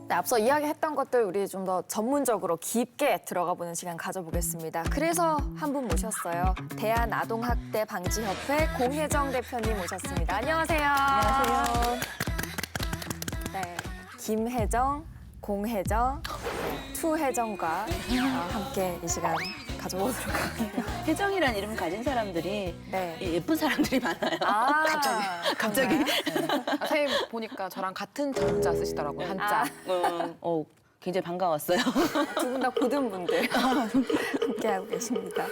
네, 앞서 이야기했던 것들 우리 좀 더 전문적으로 깊게 들어가 보는 시간 가져보겠습니다. 그래서 한 분 모셨어요. 대한아동학대방지협회 공혜정 대표님 모셨습니다. 안녕하세요. 안녕하세요. 네, 김혜정, 공혜정, 투혜정과 함께 이 시간 가져보도록 합니다. 혜정이란 이름 가진 사람들이 네. 예쁜 사람들이 많아요. 아, 갑자기. 선생님 보니까 저랑 같은 정자 쓰시더라고요, 한자. 굉장히 반가웠어요. 두 분 다 고든 분들 함께하고 계십니다.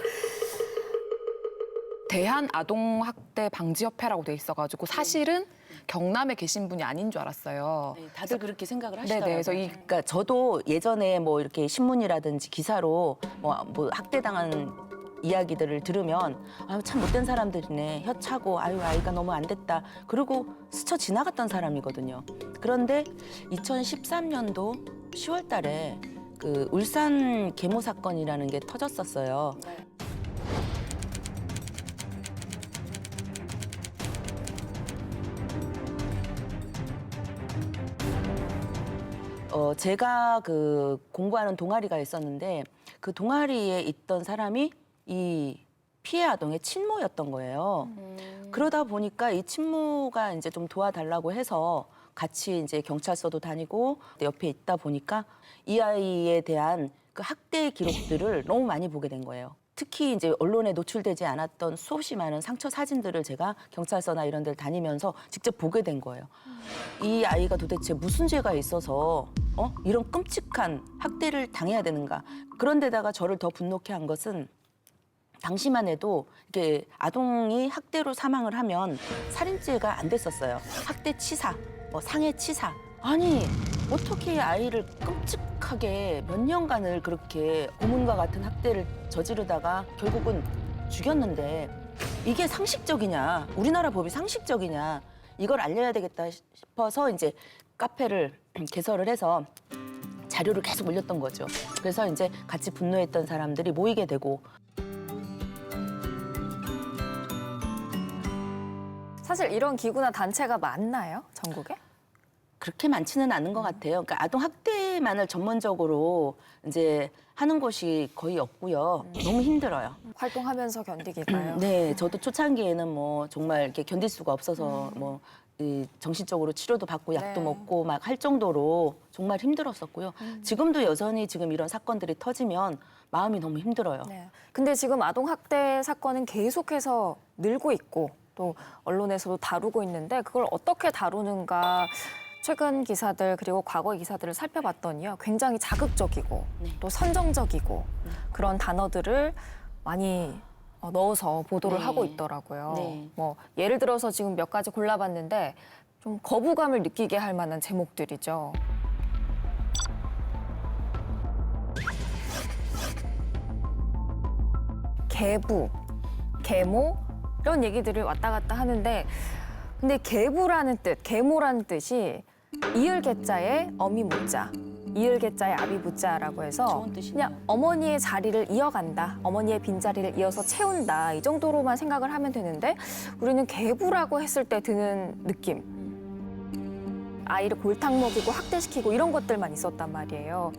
대한아동학대방지협회라고 돼 있어가지고 사실은 경남에 계신 분이 아닌 줄 알았어요. 네, 다들 그렇게 생각을 네네, 하시더라고요. 그래서 그러니까 저도 예전에 뭐 이렇게 신문이라든지 기사로 뭐 학대당한 이야기들을 들으면 아유 참 못된 사람들이네, 혀차고 아유 아이가 너무 안 됐다 그러고 스쳐 지나갔던 사람이거든요. 그런데 2013년도 10월 달에 그 울산 계모 사건이라는 게 터졌었어요. 제가 그 공부하는 동아리가 있었는데 그 동아리에 있던 사람이 이 피해 아동의 친모였던 거예요. 그러다 보니까 이 친모가 이제 좀 도와달라고 해서 같이 이제 경찰서도 다니고 옆에 있다 보니까 이 아이에 대한 그 학대 기록들을 너무 많이 보게 된 거예요. 특히 이제 언론에 노출되지 않았던 수없이 많은 상처 사진들을 제가 경찰서나 이런 데를 다니면서 직접 보게 된 거예요. 이 아이가 도대체 무슨 죄가 있어서 이런 끔찍한 학대를 당해야 되는가. 그런데다가 저를 더 분노케 한 것은 당시만 해도 이게 아동이 학대로 사망을 하면 살인죄가 안 됐었어요. 학대치사, 상해치사. 아니 어떻게 아이를 끔찍하게 몇 년간을 그렇게 고문과 같은 학대를 저지르다가 결국은 죽였는데 이게 상식적이냐, 우리나라 법이 상식적이냐, 이걸 알려야 되겠다 싶어서 이제 카페를 개설을 해서 자료를 계속 올렸던 거죠. 그래서 이제 같이 분노했던 사람들이 모이게 되고. 사실 이런 기구나 단체가 많나요? 전국에? 그렇게 많지는 않은 것 같아요. 그러니까 아동 학대만을 전문적으로 이제 하는 곳이 거의 없고요. 너무 힘들어요. 활동하면서 견디기가요? 네, 저도 초창기에는 뭐 정말 이렇게 견딜 수가 없어서 뭐 이 정신적으로 치료도 받고 약도 네. 먹고 막 할 정도로 정말 힘들었었고요. 지금도 여전히 지금 이런 사건들이 터지면 마음이 너무 힘들어요. 네. 근데 지금 아동학대 사건은 계속해서 늘고 있고 또 언론에서도 다루고 있는데 그걸 어떻게 다루는가 최근 기사들 그리고 과거 기사들을 살펴봤더니요. 굉장히 자극적이고 또 선정적이고 그런 단어들을 많이 넣어서 보도를 네. 하고 있더라고요. 네. 뭐 예를 들어서 지금 몇 가지 골라봤는데 좀 거부감을 느끼게 할 만한 제목들이죠. 계부, 계모 이런 얘기들을 왔다 갔다 하는데 근데 계부라는 뜻, 계모라는 뜻이 이을 개자에 어미 무자, 이을 개자에 아비 무자라고 해서 좋은 뜻이네요. 그냥 어머니의 자리를 이어간다, 어머니의 빈자리를 이어서 채운다 이 정도로만 생각을 하면 되는데 우리는 계부라고 했을 때 드는 느낌 아이를 골탕 먹이고 학대시키고 이런 것들만 있었단 말이에요.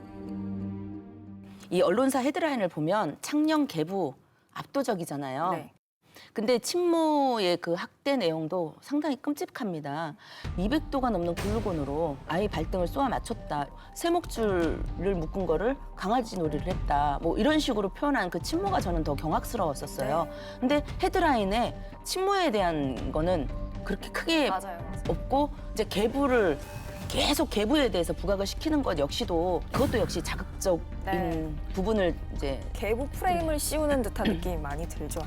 이 언론사 헤드라인을 보면 창녕 계부 압도적이잖아요. 네. 근데 친모의 그 학대 내용도 상당히 끔찍합니다. 200도가 넘는 글루건으로 아이 발등을 쏘아 맞췄다. 쇠목줄을 묶은 거를 강아지 놀이를 했다. 뭐 이런 식으로 표현한 그 친모가 저는 더 경악스러웠었어요. 근데 헤드라인에 친모에 대한 거는 그렇게 크게 맞아요. 없고 이제 계부를 계속 계부에 대해서 부각을 시키는 것 역시도 그것도 역시 자극적인 네. 부분을 이제 계부 프레임을 씌우는 듯한 느낌이 많이 들죠.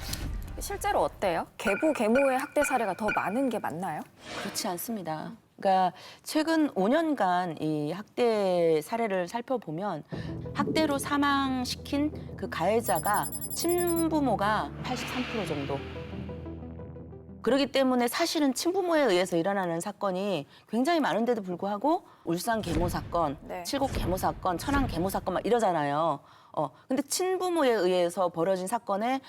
실제로 어때요? 계부, 계모의 학대 사례가 더 많은 게 맞나요? 그렇지 않습니다. 그러니까 최근 5년간 이 학대 사례를 살펴보면 학대로 사망시킨 그 가해자가 친부모가 83% 정도. 그렇기 때문에 사실은 친부모에 의해서 일어나는 사건이 굉장히 많은데도 불구하고 울산 계모 사건, 네. 칠곡 계모 사건, 천안 계모 사건 막 이러잖아요. 근데 친부모에 의해서 벌어진 사건에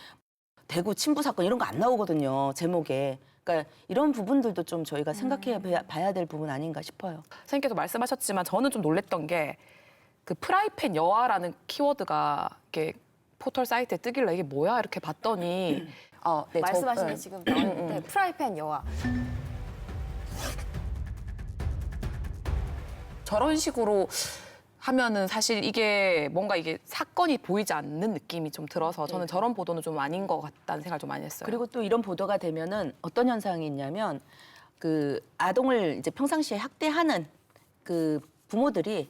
대구 친부 사건 이런 거 안 나오거든요, 제목에. 그러니까 이런 부분들도 좀 저희가 생각해 봐야 될 부분 아닌가 싶어요. 선생님께서 말씀하셨지만 저는 좀 놀랬던 게 그 프라이팬 여아라는 키워드가 이렇게 포털 사이트에 뜨길래 이게 뭐야 이렇게 봤더니 네, 말씀하신 게 네. 지금 나오는데 프라이팬 여와. 저런 식으로 하면은 사실 이게 뭔가 이게 사건이 보이지 않는 느낌이 좀 들어서 저는 저런 보도는 좀 아닌 것 같다는 생각을 좀 많이 했어요. 그리고 또 이런 보도가 되면은 어떤 현상이 있냐면 그 아동을 이제 평상시에 학대하는 그 부모들이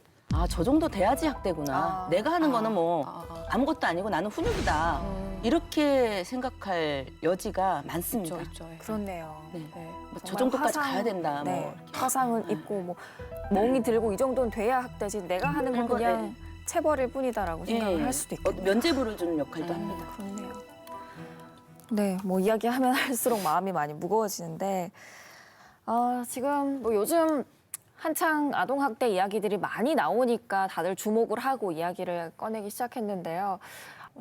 저 정도 돼야지 학대구나. 내가 하는 거는 뭐 아무것도 아니고 나는 훈육이다. 이렇게 생각할 여지가 많습니다. 있죠. 그렇네요. 네. 네. 저 정말 정도까지 가야 된다. 네. 뭐. 화상을 입고 뭐 멍이 들고 이 정도는 돼야 학대지. 내가 하는 건 그냥 체벌일 뿐이다라고 생각을 할 수도 있겠네요. 면죄부를 주는 역할도 합니다. 그렇네요. 네, 뭐 이야기하면 할수록 마음이 많이 무거워지는데 지금 뭐 요즘 한창 아동학대 이야기들이 많이 나오니까 다들 주목을 하고 이야기를 꺼내기 시작했는데요.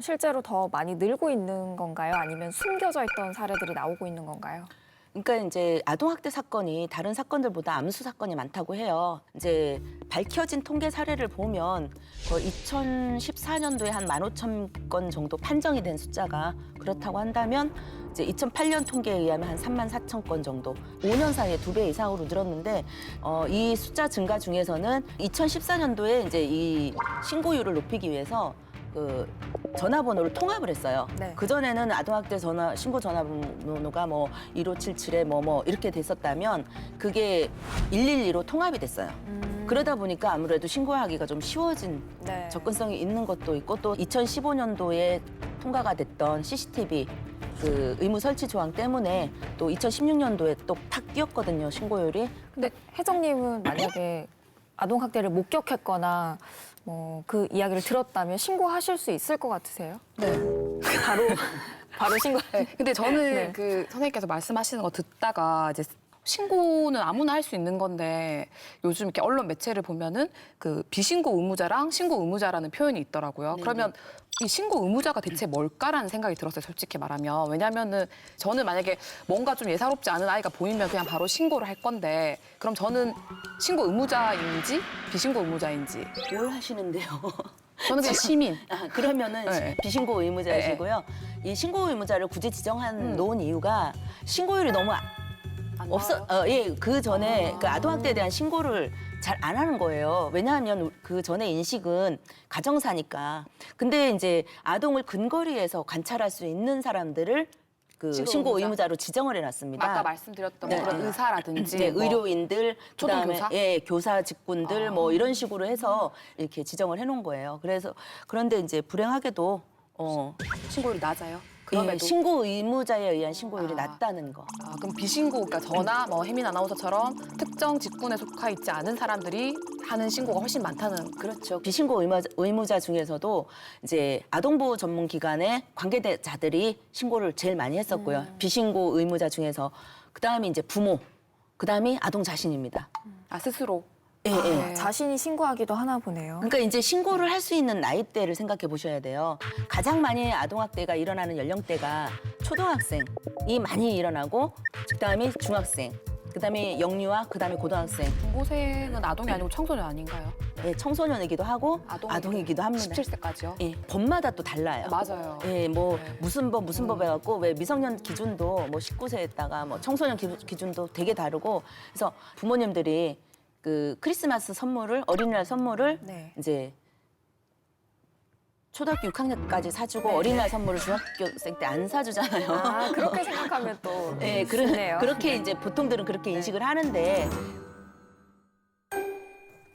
실제로 더 많이 늘고 있는 건가요? 아니면 숨겨져 있던 사례들이 나오고 있는 건가요? 그러니까 이제 아동학대 사건이 다른 사건들보다 암수 사건이 많다고 해요. 이제 밝혀진 통계 사례를 보면 2014년도에 한 15,000건 정도 판정이 된 숫자가 그렇다고 한다면 이제 2008년 통계에 의하면 한 34,000건 정도, 5년 사이에 2배 이상으로 늘었는데 이 숫자 증가 중에서는 2014년도에 이제 이 신고율을 높이기 위해서 그 전화번호를 통합을 했어요. 네. 그전에는 아동학대 신고 전화번호가 뭐 1577에 뭐 이렇게 됐었다면 그게 112로 통합이 됐어요. 그러다 보니까 아무래도 신고하기가 좀 쉬워진 네. 접근성이 있는 것도 있고 또 2015년도에 통과가 됐던 CCTV 그 의무 설치 조항 때문에 또 2016년도에 또 탁 뛰었거든요, 신고율이. 근데 혜정님은 만약에 아동학대를 목격했거나 뭐 그 이야기를 들었다면 신고하실 수 있을 것 같으세요? 네. 바로 신고. 근데 저는 네. 그 선생님께서 말씀하시는 거 듣다가 이제 신고는 아무나 할 수 있는 건데 요즘 이렇게 언론 매체를 보면은 그 비신고 의무자랑 신고 의무자라는 표현이 있더라고요. 그러면 이 신고 의무자가 대체 뭘까라는 생각이 들었어요, 솔직히 말하면. 왜냐면은 저는 만약에 뭔가 좀 예사롭지 않은 아이가 보이면 그냥 바로 신고를 할 건데 그럼 저는 신고 의무자인지 비신고 의무자인지 뭘 하시는데요? 저는 그냥 시민. 그러면은 네. 비신고 의무자이시고요. 이 신고 의무자를 굳이 지정한 놓은 이유가 신고율이 너무 그 전에 그 아동학대에 대한 신고를 잘 안 하는 거예요. 왜냐하면 그 전에 인식은 가정사니까. 근데 이제 아동을 근거리에서 관찰할 수 있는 사람들을 그 신고 신고 의무자. 의무자로 지정을 해놨습니다. 아까 말씀드렸던 네. 그런 의사라든지 네, 뭐 의료인들, 그다음에 초등교사? 교사 직군들 뭐 이런 식으로 해서 이렇게 지정을 해놓은 거예요. 그런데 이제 불행하게도 신고율이 낮아요. 예, 그럼에도 신고 의무자에 의한 신고율이 낮다는 거. 그럼 비신고, 그러니까 저나 뭐 혜민 아나운서처럼 특정 직군에 속해 있지 않은 사람들이 하는 신고가 훨씬 많다는. 그렇죠. 비신고 의무자 중에서도 이제 아동보호 전문 기관의 관계자들이 신고를 제일 많이 했었고요. 비신고 의무자 중에서 그다음에 이제 부모, 그다음이 아동 자신입니다. 스스로. 예, 예. 자신이 신고하기도 하나 보네요. 그러니까 이제 신고를 할 수 있는 나이대를 생각해 보셔야 돼요. 가장 많이 아동학대가 일어나는 연령대가 초등학생이 많이 일어나고 그다음에 중학생, 그다음에 영유아, 그다음에 고등학생. 중고생은 아동이 아니고 청소년 아닌가요? 예, 청소년이기도 하고 아동이기도 아동이기도 합니다. 17세까지요? 예, 법마다 또 달라요. 맞아요. 예, 뭐 네. 무슨 법 해갖고 왜 미성년 기준도 뭐 19세에다가 뭐 청소년 기준도 되게 다르고 그래서 부모님들이 그 크리스마스 선물을 어린이날 선물을 네. 이제 초등학교 6학년까지 사주고 네. 어린이날 선물을 중학교생 때 안 사주잖아요. 그렇게 생각하면 또 예, 좋네요. 그렇게 이제 보통들은 그렇게 인식을 하는데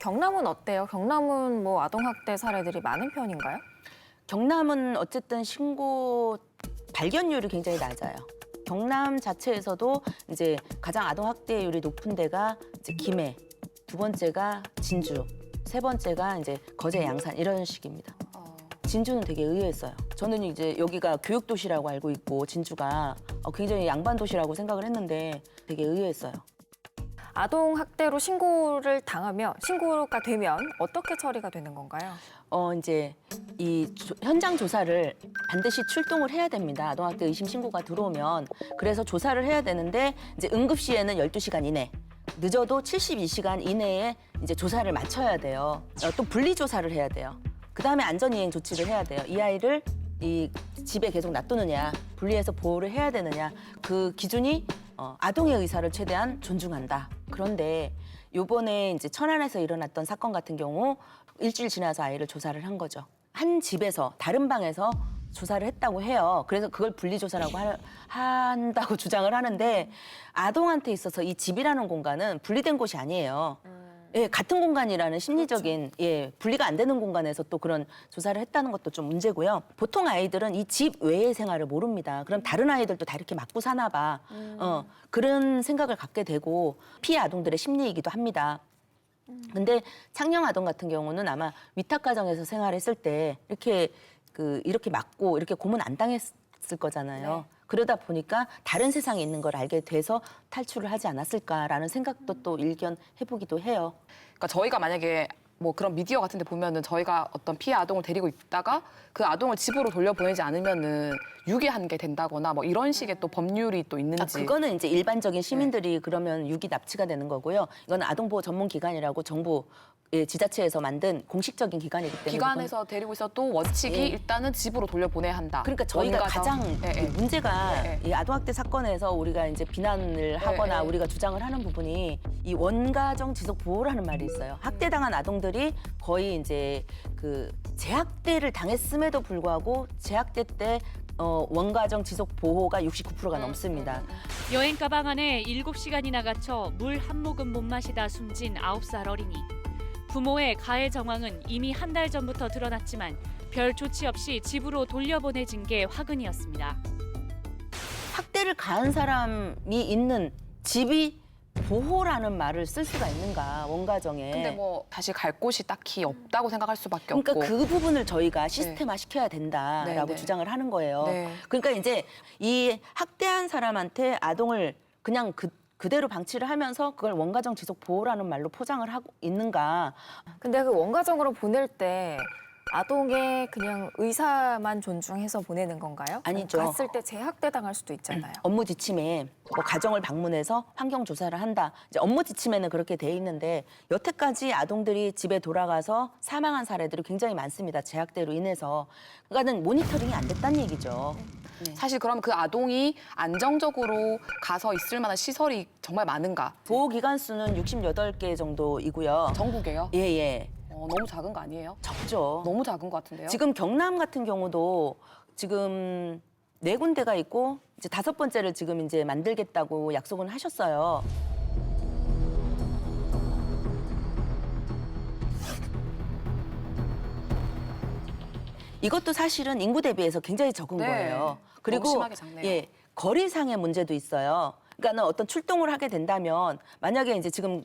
경남은 어때요? 경남은 뭐 아동학대 사례들이 많은 편인가요? 경남은 어쨌든 신고 발견율이 굉장히 낮아요. 경남 자체에서도 이제 가장 아동 학대율이 높은 데가 이제 김해, 두 번째가 진주, 세 번째가 이제 거제, 양산 이런 식입니다. 진주는 되게 의외였어요. 저는 이제 여기가 교육 도시라고 알고 있고 진주가 굉장히 양반 도시라고 생각을 했는데 되게 의외였어요. 아동 학대로 신고가 되면 어떻게 처리가 되는 건가요? 이제 이 현장 조사를 반드시 출동을 해야 됩니다. 아동학대 의심 신고가 들어오면. 그래서 조사를 해야 되는데 이제 응급시에는 12시간 이내, 늦어도 72시간 이내에 이제 조사를 마쳐야 돼요. 또 분리 조사를 해야 돼요. 그다음에 안전이행 조치를 해야 돼요. 이 아이를 이 집에 계속 놔두느냐, 분리해서 보호를 해야 되느냐, 그 기준이 아동의 의사를 최대한 존중한다. 그런데 요번에 이제 천안에서 일어났던 사건 같은 경우 일주일 지나서 아이를 조사를 한 거죠. 한 집에서 다른 방에서 조사를 했다고 해요. 그래서 그걸 분리조사라고 한다고 주장을 하는데 아동한테 있어서 이 집이라는 공간은 분리된 곳이 아니에요. 예, 같은 공간이라는 심리적인 분리가 안 되는 공간에서 또 그런 조사를 했다는 것도 좀 문제고요. 보통 아이들은 이 집 외의 생활을 모릅니다. 그럼 다른 아이들도 다 이렇게 맞고 사나 봐. 그런 생각을 갖게 되고 피해 아동들의 심리이기도 합니다. 근데 창녕 아동 같은 경우는 아마 위탁 가정에서 생활했을 때 이렇게 맞고 이렇게 고문 안 당했을 거잖아요. 그러다 보니까 다른 세상에 있는 걸 알게 돼서 탈출을 하지 않았을까라는 생각도 또 일견해보기도 해요. 그러니까 저희가 만약에 뭐 그런 미디어 같은 데 보면은 저희가 어떤 피해 아동을 데리고 있다가 그 아동을 집으로 돌려보내지 않으면은 유기한 게 된다거나 뭐 이런 식의 또 법률이 또 있는지. 그거는 이제 일반적인 시민들이 그러면 유기 납치가 되는 거고요. 이건 아동보호 전문기관이라고 정부 지자체에서 만든 공식적인 기관이기 때문에. 기관에서 데리고 있어도 원칙이 일단은 집으로 돌려보내야 한다. 그러니까 저희가 원가정. 가장 문제가 이 아동학대 사건에서 우리가 이제 비난을 하거나 우리가 주장을 하는 부분이 이 원가정 지속 보호라는 말이 있어요. 학대당한 아동들이 거의 이제 그 재학대를 당했음에도 불구하고 재학대 때 원가정 지속 보호가 69%가 넘습니다. 여행 가방 안에 7시간이나 갇혀 물 한 모금 못 마시다 숨진 9살 어린이. 부모의 가해 정황은 이미 한 달 전부터 드러났지만 별 조치 없이 집으로 돌려보내진 게 화근이었습니다. 학대를 가한 사람이 있는 집이 보호라는 말을 쓸 수가 있는가, 원가정에. 근데 뭐 다시 갈 곳이 딱히 없다고 생각할 수밖에 그러니까 없고. 그 부분을 저희가 시스템화 시켜야 된다라고 네. 주장을 하는 거예요. 네. 그러니까 이제 이 학대한 사람한테 아동을 그냥 그대로 방치를 하면서 그걸 원가정 지속 보호라는 말로 포장을 하고 있는가. 근데 그 원가정으로 보낼 때 아동의 그냥 의사만 존중해서 보내는 건가요? 아니죠. 갔을 때 재학대 당할 수도 있잖아요. 업무 지침에 뭐 가정을 방문해서 환경 조사를 한다. 이제 업무 지침에는 그렇게 돼 있는데 여태까지 아동들이 집에 돌아가서 사망한 사례들이 굉장히 많습니다. 재학대로 인해서. 그러니까는 모니터링이 안 됐다는 얘기죠. 사실 그럼 그 아동이 안정적으로 가서 있을 만한 시설이 정말 많은가? 보호 기간 수는 68개 정도이고요. 전국에요? 예. 너무 작은 거 아니에요? 적죠. 너무 작은 것 같은데요? 지금 경남 같은 경우도 지금 4군데가 있고 이제 5번째를 지금 이제 만들겠다고 약속은 하셨어요. 이것도 사실은 인구 대비해서 굉장히 적은 네. 거예요. 그리고 너무 심하게 작네요. 거리상의 문제도 있어요. 그러니까는 어떤 출동을 하게 된다면 만약에 이제 지금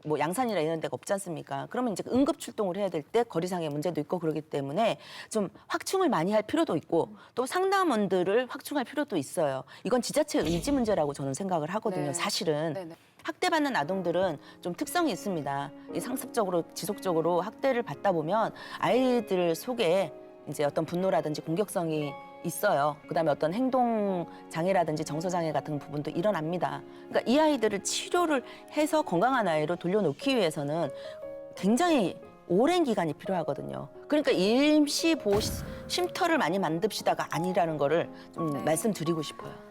뭐 양산이나 이런 데가 없지 않습니까? 그러면 이제 응급 출동을 해야 될 때 거리상의 문제도 있고 그러기 때문에 좀 확충을 많이 할 필요도 있고 또 상담원들을 확충할 필요도 있어요. 이건 지자체 의지 문제라고 저는 생각을 하거든요. 네. 사실은. 네네. 학대받는 아동들은 좀 특성이 있습니다. 이 상습적으로 지속적으로 학대를 받다 보면 아이들 속에 이제 어떤 분노라든지 공격성이 있어요. 그다음에 어떤 행동 장애라든지 정서 장애 같은 부분도 일어납니다. 그러니까 이 아이들을 치료를 해서 건강한 아이로 돌려놓기 위해서는 굉장히 오랜 기간이 필요하거든요. 그러니까 임시 보호 쉼터를 많이 만듭시다가 아니라는 거를 좀 말씀드리고 싶어요.